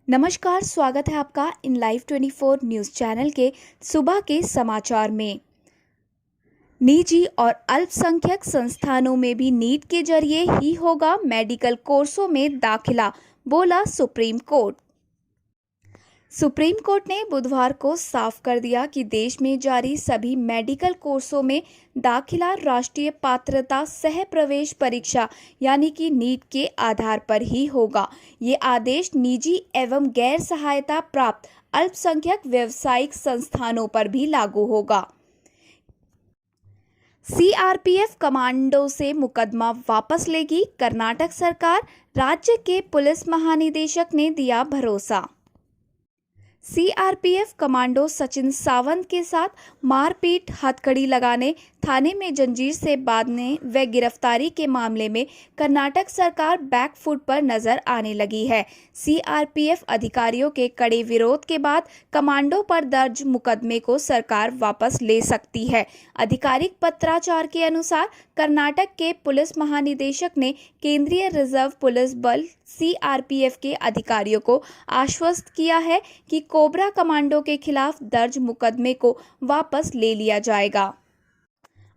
नमस्कार, स्वागत है आपका इन लाइव 24 न्यूज़ चैनल के सुबह के समाचार में। निजी और अल्पसंख्यक संस्थानों में भी नीट के जरिए ही होगा मेडिकल कोर्सों में दाखिला, बोला सुप्रीम कोर्ट। सुप्रीम कोर्ट ने बुधवार को साफ कर दिया कि देश में जारी सभी मेडिकल कोर्सों में दाखिला राष्ट्रीय पात्रता सह प्रवेश परीक्षा यानी कि नीट के आधार पर ही होगा। ये आदेश निजी एवं गैर सहायता प्राप्त अल्पसंख्यक व्यावसायिक संस्थानों पर भी लागू होगा। सीआरपीएफ कमांडो से मुकदमा वापस लेगी कर्नाटक सरकार, राज्य के पुलिस महानिदेशक ने दिया भरोसा। सीआरपीएफ कमांडो सचिन सावंत के साथ मारपीट, हथकड़ी लगाने, थाने में जंजीर से बांधने व गिरफ्तारी के मामले में कर्नाटक सरकार बैकफुट पर नजर आने लगी है। सीआरपीएफ अधिकारियों के कड़े विरोध के बाद कमांडो पर दर्ज मुकदमे को सरकार वापस ले सकती है। आधिकारिक पत्राचार के अनुसार कर्नाटक के पुलिस महानिदेशक ने केंद्रीय रिजर्व पुलिस बल सीआरपीएफ के अधिकारियों को आश्वस्त किया है कि कोबरा कमांडो के खिलाफ दर्ज मुकदमे को वापस ले लिया जाएगा।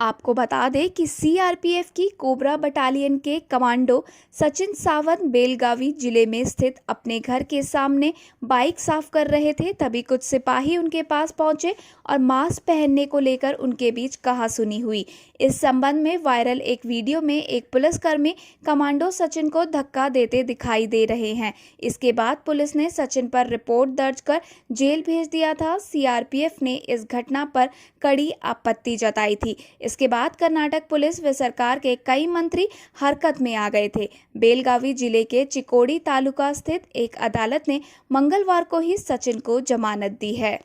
आपको बता दें कि सीआरपीएफ की कोबरा बटालियन के कमांडो सचिन सावंत बेलगावी जिले में स्थित अपने घर के सामने बाइक साफ कर रहे थे, तभी कुछ सिपाही उनके पास पहुंचे और मास्क पहनने को लेकर उनके बीच कहासुनी हुई। इस संबंध में वायरल एक वीडियो में एक पुलिसकर्मी कमांडो सचिन को धक्का देते दिखाई दे रहे हैं। इसके बाद पुलिस ने सचिन पर रिपोर्ट दर्ज कर जेल भेज दिया था। सीआरपीएफ ने इस घटना पर कड़ी आपत्ति जताई थी। इसके बाद कर्नाटक पुलिस व सरकार के कई मंत्री हरकत में आ गए थे। बेलगावी जिले के चिकोड़ी तालुका स्थित एक अदालत ने मंगलवार को ही सचिन को जमानत दी है।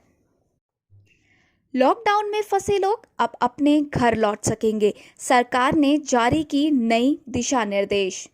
लॉकडाउन में फंसे लोग अब अपने घर लौट सकेंगे, सरकार ने जारी की नई दिशा निर्देश।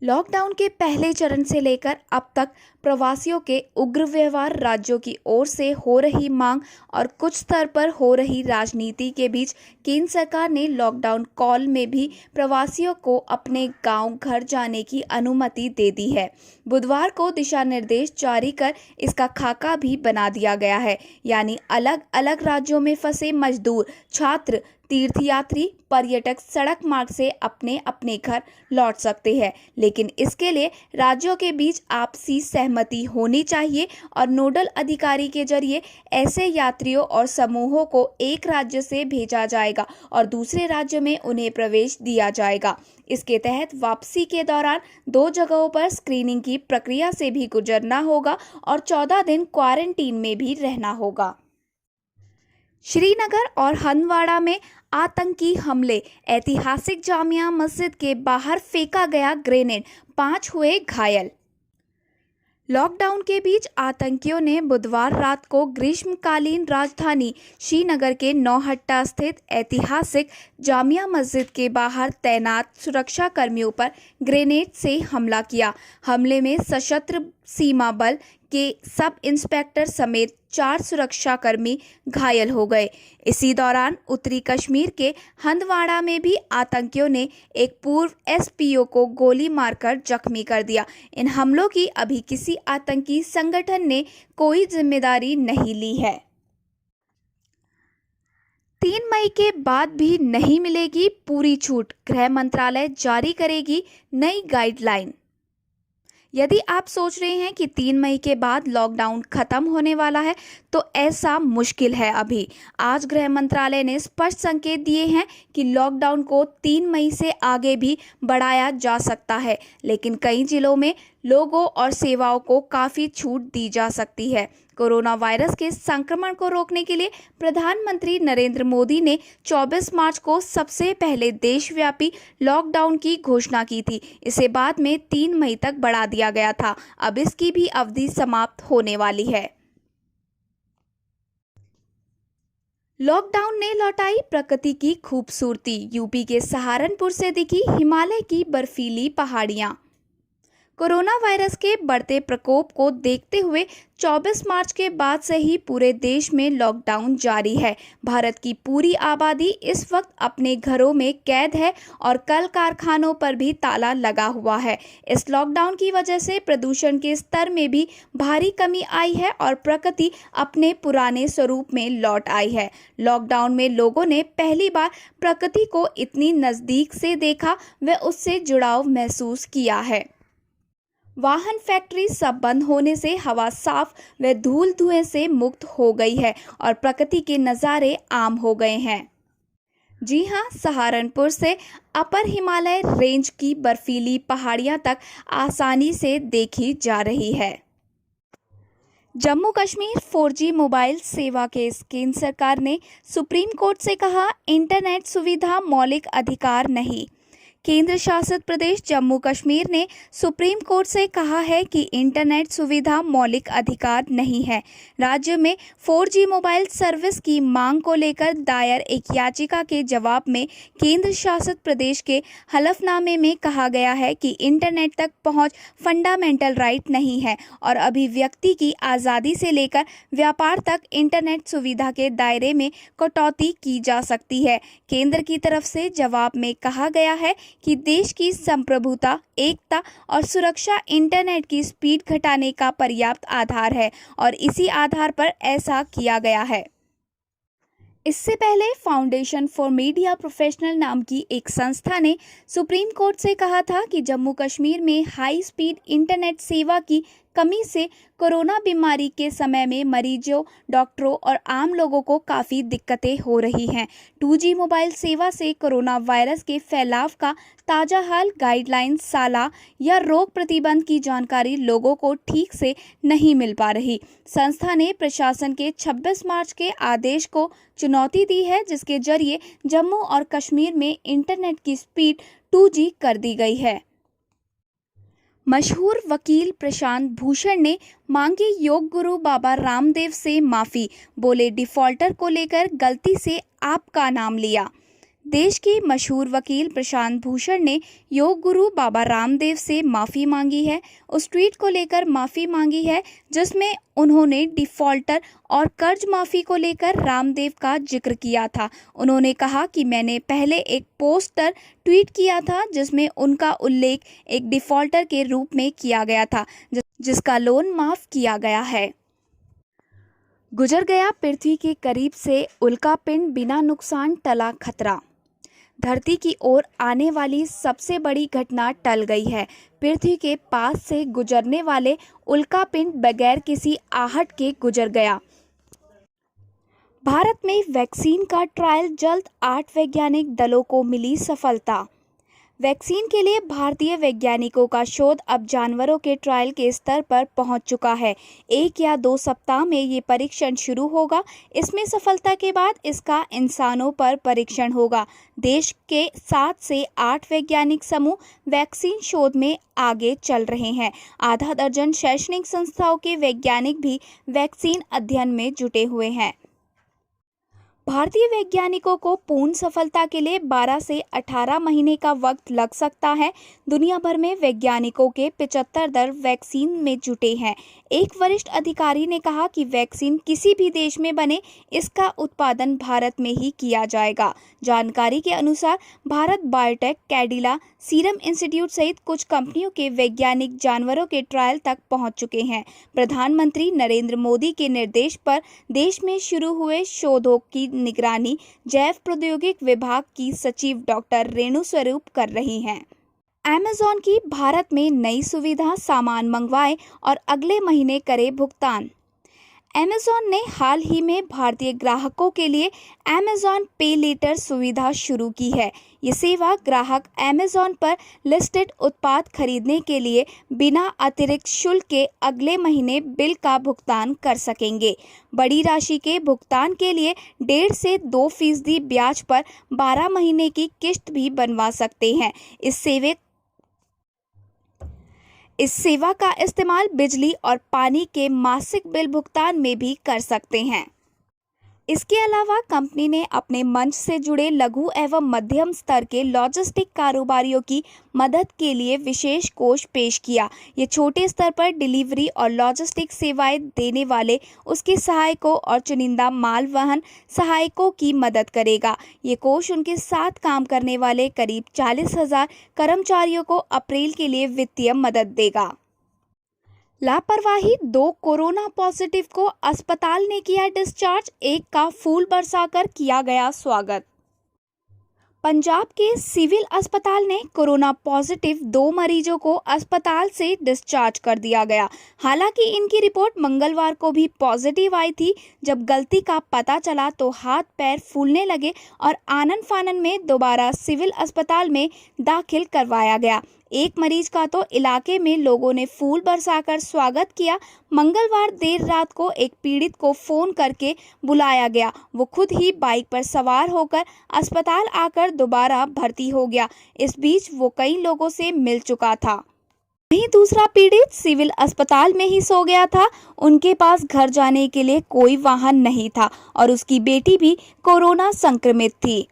लॉकडाउन के पहले चरण से लेकर अब तक प्रवासियों के उग्र व्यवहार, राज्यों की ओर से हो रही मांग और कुछ स्तर पर हो रही राजनीति के बीच केंद्र सरकार ने लॉकडाउन कॉल में भी प्रवासियों को अपने गांव घर जाने की अनुमति दे दी है। बुधवार को दिशा निर्देश जारी कर इसका खाका भी बना दिया गया है, यानी अलग अलग राज्यों में फंसे मजदूर, छात्र, तीर्थयात्री, पर्यटक सड़क मार्ग से अपने अपने घर लौट सकते हैं, लेकिन इसके लिए राज्यों के बीच आपसी सहमति होनी चाहिए और नोडल अधिकारी के जरिए ऐसे यात्रियों और समूहों को एक राज्य से भेजा जाएगा और दूसरे राज्य में उन्हें प्रवेश दिया जाएगा। इसके तहत वापसी के दौरान 2 जगहों पर स्क्रीनिंग की प्रक्रिया से भी गुजरना होगा और 14 दिन क्वारंटीन में भी रहना होगा। श्रीनगर और हंदवाड़ा में आतंकी हमले, ऐतिहासिक जामिया मस्जिद के बाहर फेंका गया ग्रेनेड, 5 हुए घायल। लॉकडाउन के बीच आतंकियों ने बुधवार रात को ग्रीष्मकालीन राजधानी श्रीनगर के नौहट्टा स्थित ऐतिहासिक जामिया मस्जिद के बाहर तैनात सुरक्षा कर्मियों पर ग्रेनेड से हमला किया। हमले में सशस्त्र सीमा बल के सब इंस्पेक्टर समेत 4 सुरक्षाकर्मी घायल हो गए। इसी दौरान उत्तरी कश्मीर के हंदवाड़ा में भी आतंकियों ने एक पूर्व एसपीओ को गोली मारकर जख्मी कर दिया। इन हमलों की अभी किसी आतंकी संगठन ने कोई जिम्मेदारी नहीं ली है। 3 मई के बाद भी नहीं मिलेगी पूरी छूट, गृह मंत्रालय जारी करेगी नई गाइडलाइन। यदि आप सोच रहे हैं कि 3 मई के बाद लॉकडाउन खत्म होने वाला है, तो ऐसा मुश्किल है। अभी आज गृह मंत्रालय ने स्पष्ट संकेत दिए हैं कि लॉकडाउन को 3 मई से आगे भी बढ़ाया जा सकता है, लेकिन कई जिलों में लोगों और सेवाओं को काफ़ी छूट दी जा सकती है। कोरोना वायरस के संक्रमण को रोकने के लिए प्रधानमंत्री नरेंद्र मोदी ने 24 मार्च को सबसे पहले देशव्यापी लॉकडाउन की घोषणा की थी। इसे बाद में 3 मई तक बढ़ा दिया गया था। अब इसकी भी अवधि समाप्त होने वाली है। लॉकडाउन ने लौटाई प्रकृति की खूबसूरती, यूपी के सहारनपुर से दिखी हिमालय की बर्फीली पहाड़ियां। कोरोना वायरस के बढ़ते प्रकोप को देखते हुए 24 मार्च के बाद से ही पूरे देश में लॉकडाउन जारी है। भारत की पूरी आबादी इस वक्त अपने घरों में कैद है और कल कारखानों पर भी ताला लगा हुआ है। इस लॉकडाउन की वजह से प्रदूषण के स्तर में भी भारी कमी आई है और प्रकृति अपने पुराने स्वरूप में लौट आई है। लॉकडाउन में लोगों ने पहली बार प्रकृति को इतनी नज़दीक से देखा व उससे जुड़ाव महसूस किया है। वाहन, फैक्ट्री सब बंद होने से हवा साफ व धूल धुएं से मुक्त हो गई है और प्रकृति के नज़ारे आम हो गए हैं। जी हां, सहारनपुर से अपर हिमालय रेंज की बर्फीली पहाड़ियां तक आसानी से देखी जा रही है। जम्मू कश्मीर 4G मोबाइल सेवा केस। केंद्र सरकार ने सुप्रीम कोर्ट से कहा, इंटरनेट सुविधा मौलिक अधिकार नहीं। केंद्र शासित प्रदेश जम्मू कश्मीर ने सुप्रीम कोर्ट से कहा है कि इंटरनेट सुविधा मौलिक अधिकार नहीं है। राज्य में 4G मोबाइल सर्विस की मांग को लेकर दायर एक याचिका के जवाब में केंद्र शासित प्रदेश के हलफनामे में कहा गया है कि इंटरनेट तक पहुंच फंडामेंटल राइट नहीं है और अभिव्यक्ति की आज़ादी से लेकर व्यापार तक इंटरनेट सुविधा के दायरे में कटौती की जा सकती है। केंद्र की तरफ से जवाब में कहा गया है कि देश की संप्रभुता, एकता और सुरक्षा इंटरनेट की स्पीड घटाने का पर्याप्त आधार है और इसी आधार पर ऐसा किया गया है। इससे पहले फाउंडेशन फॉर मीडिया प्रोफेशनल नाम की एक संस्था ने सुप्रीम कोर्ट से कहा था कि जम्मू कश्मीर में हाई स्पीड इंटरनेट सेवा की कमी से कोरोना बीमारी के समय में मरीजों, डॉक्टरों और आम लोगों को काफ़ी दिक्कतें हो रही हैं। 2G मोबाइल सेवा से कोरोना वायरस के फैलाव का ताज़ा हाल, गाइडलाइन, साला या रोग प्रतिबंध की जानकारी लोगों को ठीक से नहीं मिल पा रही। संस्था ने प्रशासन के 26 मार्च के आदेश को चुनौती दी है, जिसके जरिए जम्मू और कश्मीर में इंटरनेट की स्पीड 2G कर दी गई है। मशहूर वकील प्रशांत भूषण ने मांगी योग गुरु बाबा रामदेव से माफ़ी। बोले, डिफॉल्टर को लेकर गलती से आपका नाम लिया। देश के मशहूर वकील प्रशांत भूषण ने योग गुरु बाबा रामदेव से माफ़ी मांगी है। उस ट्वीट को लेकर माफ़ी मांगी है जिसमें उन्होंने डिफॉल्टर और कर्ज माफ़ी को लेकर रामदेव का जिक्र किया था। उन्होंने कहा कि मैंने पहले एक पोस्टर ट्वीट किया था जिसमें उनका उल्लेख एक डिफॉल्टर के रूप में किया गया था जिसका लोन माफ़ किया गया है। गुजर गया पृथ्वी के करीब से उल्कापिंड, बिना नुकसान टला खतरा। धरती की ओर आने वाली सबसे बड़ी घटना टल गई है। पृथ्वी के पास से गुजरने वाले उल्कापिंड बगैर किसी आहट के गुजर गया। भारत में वैक्सीन का ट्रायल जल्द, 8 वैज्ञानिक दलों को मिली सफलता। वैक्सीन के लिए भारतीय वैज्ञानिकों का शोध अब जानवरों के ट्रायल के स्तर पर पहुंच चुका है। 1 या 2 सप्ताह में ये परीक्षण शुरू होगा। इसमें सफलता के बाद इसका इंसानों पर परीक्षण होगा। देश के 7 से 8 वैज्ञानिक समूह वैक्सीन शोध में आगे चल रहे हैं। आधा दर्जन शैक्षणिक संस्थाओं के वैज्ञानिक भी वैक्सीन अध्ययन में जुटे हुए हैं। भारतीय वैज्ञानिकों को पूर्ण सफलता के लिए 12 से 18 महीने का वक्त लग सकता है। दुनिया भर में वैज्ञानिकों के 75 दल वैक्सीन में जुटे हैं। एक वरिष्ठ अधिकारी ने कहा कि वैक्सीन किसी भी देश में बने, इसका उत्पादन भारत में ही किया जाएगा। जानकारी के अनुसार Bharat biotech, Cadila, serum institute सहित कुछ कंपनियों के वैज्ञानिक जानवरों के ट्रायल तक पहुंच चुके हैं। प्रधानमंत्री नरेंद्र मोदी के निर्देश पर देश में शुरू हुए शोधों की निगरानी जैव प्रौद्योगिकी विभाग की सचिव डॉक्टर रेणु स्वरूप कर रही हैं। अमेज़न की भारत में नई सुविधा, सामान मंगवाएं और अगले महीने करें भुगतान। अमेज़न ने हाल ही में भारतीय ग्राहकों के लिए अमेज़न पे लेटर सुविधा शुरू की है। ये सेवा ग्राहक अमेज़न पर लिस्टेड उत्पाद खरीदने के लिए बिना अतिरिक्त शुल्क के अगले महीने बिल का भुगतान कर सकेंगे। बड़ी राशि के भुगतान के लिए 1.5 से 2% ब्याज पर 12 महीने की किश्त भी बनवा सकते हैं। इस सेवा का इस्तेमाल बिजली और पानी के मासिक बिल भुगतान में भी कर सकते हैं। इसके अलावा कंपनी ने अपने मंच से जुड़े लघु एवं मध्यम स्तर के लॉजिस्टिक कारोबारियों की मदद के लिए विशेष कोष पेश किया। ये छोटे स्तर पर डिलीवरी और लॉजिस्टिक सेवाएं देने वाले उसके सहायकों और चुनिंदा माल वहन सहायकों की मदद करेगा। ये कोष उनके साथ काम करने वाले करीब 40,000 कर्मचारियों को अप्रैल के लिए वित्तीय मदद देगा। लापरवाही, 2 कोरोना पॉजिटिव को अस्पताल ने किया डिस्चार्ज, एक का फूल बरसाकर किया गया स्वागत। पंजाब के सिविल अस्पताल ने कोरोना पॉजिटिव 2 मरीजों को अस्पताल से डिस्चार्ज कर दिया गया। हालांकि इनकी रिपोर्ट मंगलवार को भी पॉजिटिव आई थी। जब गलती का पता चला तो हाथ पैर फूलने लगे और आनन फानन में दोबारा सिविल अस्पताल में दाखिल करवाया गया। एक मरीज का तो इलाके में लोगों ने फूल बरसाकर स्वागत किया। मंगलवार देर रात को एक पीड़ित को फोन करके बुलाया गया। वो खुद ही बाइक पर सवार होकर अस्पताल आकर दोबारा भर्ती हो गया। इस बीच वो कई लोगों से मिल चुका था। वहीं दूसरा पीड़ित सिविल अस्पताल में ही सो गया था। उनके पास घर जाने के लिए कोई वाहन नहीं था और उसकी बेटी भी कोरोना संक्रमित थी।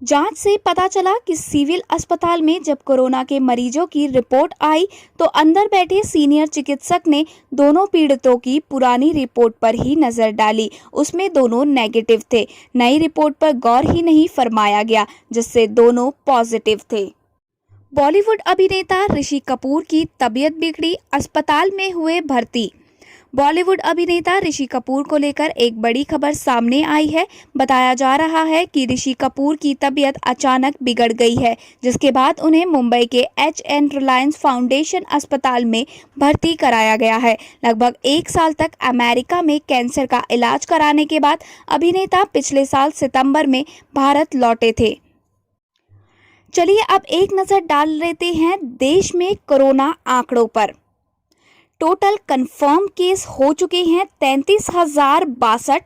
जांच से पता चला कि सिविल अस्पताल में जब कोरोना के मरीजों की रिपोर्ट आई तो अंदर बैठे सीनियर चिकित्सक ने दोनों पीड़ितों की पुरानी रिपोर्ट पर ही नजर डाली। उसमें दोनों नेगेटिव थे। नई रिपोर्ट पर गौर ही नहीं फरमाया गया, जिससे दोनों पॉजिटिव थे। बॉलीवुड अभिनेता ऋषि कपूर की तबीयत बिगड़ी, अस्पताल में हुए भर्ती। बॉलीवुड अभिनेता ऋषि कपूर को लेकर एक बड़ी खबर सामने आई है। बताया जा रहा है कि ऋषि कपूर की तबीयत अचानक बिगड़ गई है, जिसके बाद उन्हें मुंबई के HN रिलायंस फाउंडेशन अस्पताल में भर्ती कराया गया है। लगभग 1 साल तक अमेरिका में कैंसर का इलाज कराने के बाद अभिनेता पिछले साल सितंबर में भारत लौटे थे। चलिए अब एक नजर डाल लेते हैं देश में कोरोना आंकड़ों पर। टोटल कंफर्म केस हो चुके हैं 33,062।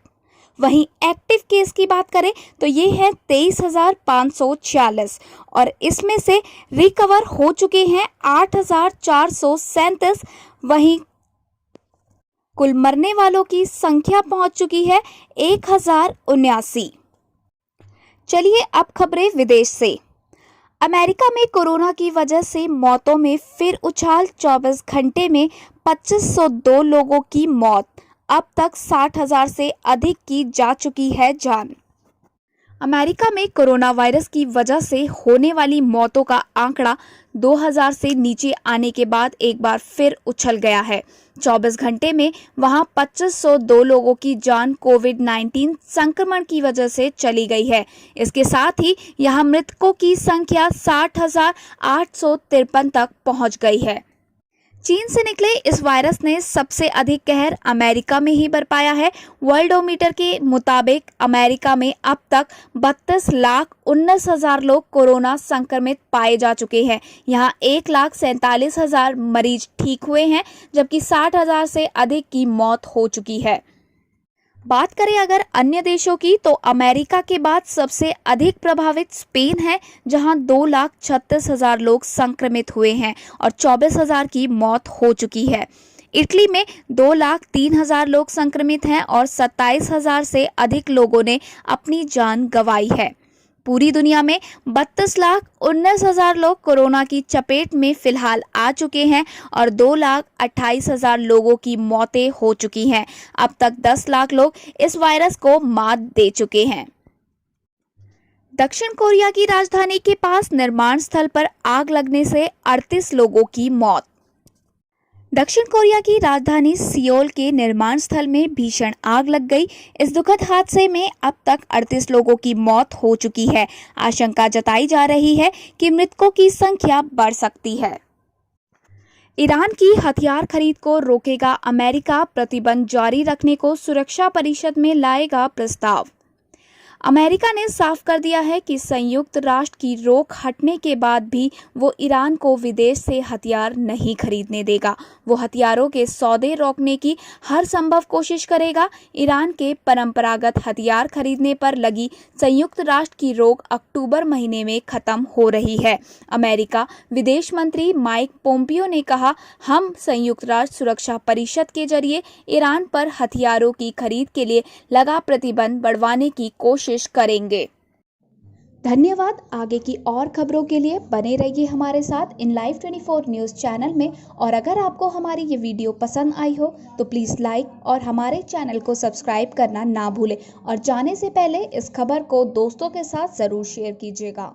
वहीं एक्टिव केस की बात करें तो ये है 23,546 और इसमें से रिकवर हो चुके हैं 8,437। वहीं कुल मरने वालों की संख्या पहुंच चुकी है 1,079। चलिए अब खबरें विदेश से। अमेरिका में कोरोना की वजह से मौतों में फिर उछाल, 24 घंटे में 2502 लोगों की मौत। अब तक 60,000 से अधिक की जा चुकी है जान। अमेरिका में कोरोना वायरस की वजह से होने वाली मौतों का आंकड़ा 2000 से नीचे आने के बाद एक बार फिर उछल गया है। 24 घंटे में वहां 2502 लोगों की जान कोविड-19 संक्रमण की वजह से चली गई है। इसके साथ ही यहां मृतकों की संख्या 60,853 तक पहुंच गई है। चीन से निकले इस वायरस ने सबसे अधिक कहर अमेरिका में ही बरपाया है। वर्ल्डोमीटर के मुताबिक अमेरिका में अब तक 32,19,000 लोग कोरोना संक्रमित पाए जा चुके हैं। यहां 1,47,000 मरीज ठीक हुए हैं, जबकि 60,000 से अधिक की मौत हो चुकी है। बात करें अगर अन्य देशों की तो अमेरिका के बाद सबसे अधिक प्रभावित स्पेन है, जहां 2,36,000 लोग संक्रमित हुए हैं और 24,000 की मौत हो चुकी है। इटली में 2,03,000 लोग संक्रमित हैं और 27,000 से अधिक लोगों ने अपनी जान गंवाई है। पूरी दुनिया में 32,19,000 लोग कोरोना की चपेट में फिलहाल आ चुके हैं और 2,28,000 लोगों की मौतें हो चुकी हैं। अब तक 10 लाख लोग इस वायरस को मात दे चुके हैं। दक्षिण कोरिया की राजधानी के पास निर्माण स्थल पर आग लगने से 38 लोगों की मौत। दक्षिण कोरिया की राजधानी सियोल के निर्माण स्थल में भीषण आग लग गई। इस दुखद हादसे में अब तक 38 लोगों की मौत हो चुकी है। आशंका जताई जा रही है कि मृतकों की संख्या बढ़ सकती है। ईरान की हथियार खरीद को रोकेगा अमेरिका, प्रतिबंध जारी रखने को सुरक्षा परिषद में लाएगा प्रस्ताव। अमेरिका ने साफ कर दिया है कि संयुक्त राष्ट्र की रोक हटने के बाद भी वो ईरान को विदेश से हथियार नहीं खरीदने देगा। वो हथियारों के सौदे रोकने की हर संभव कोशिश करेगा। ईरान के परंपरागत हथियार खरीदने पर लगी संयुक्त राष्ट्र की रोक अक्टूबर महीने में खत्म हो रही है। अमेरिका विदेश मंत्री माइक पोम्पियो ने कहा, हम संयुक्त राष्ट्र सुरक्षा परिषद के जरिए ईरान पर हथियारों की खरीद के लिए लगा प्रतिबंध बढ़वाने की कोशिश करेंगे। धन्यवाद। आगे की और खबरों के लिए बने रहिए हमारे साथ इन लाइव 24 न्यूज़ चैनल में। और अगर आपको हमारी ये वीडियो पसंद आई हो तो प्लीज़ लाइक और हमारे चैनल को सब्सक्राइब करना ना भूलें। और जाने से पहले इस खबर को दोस्तों के साथ ज़रूर शेयर कीजिएगा।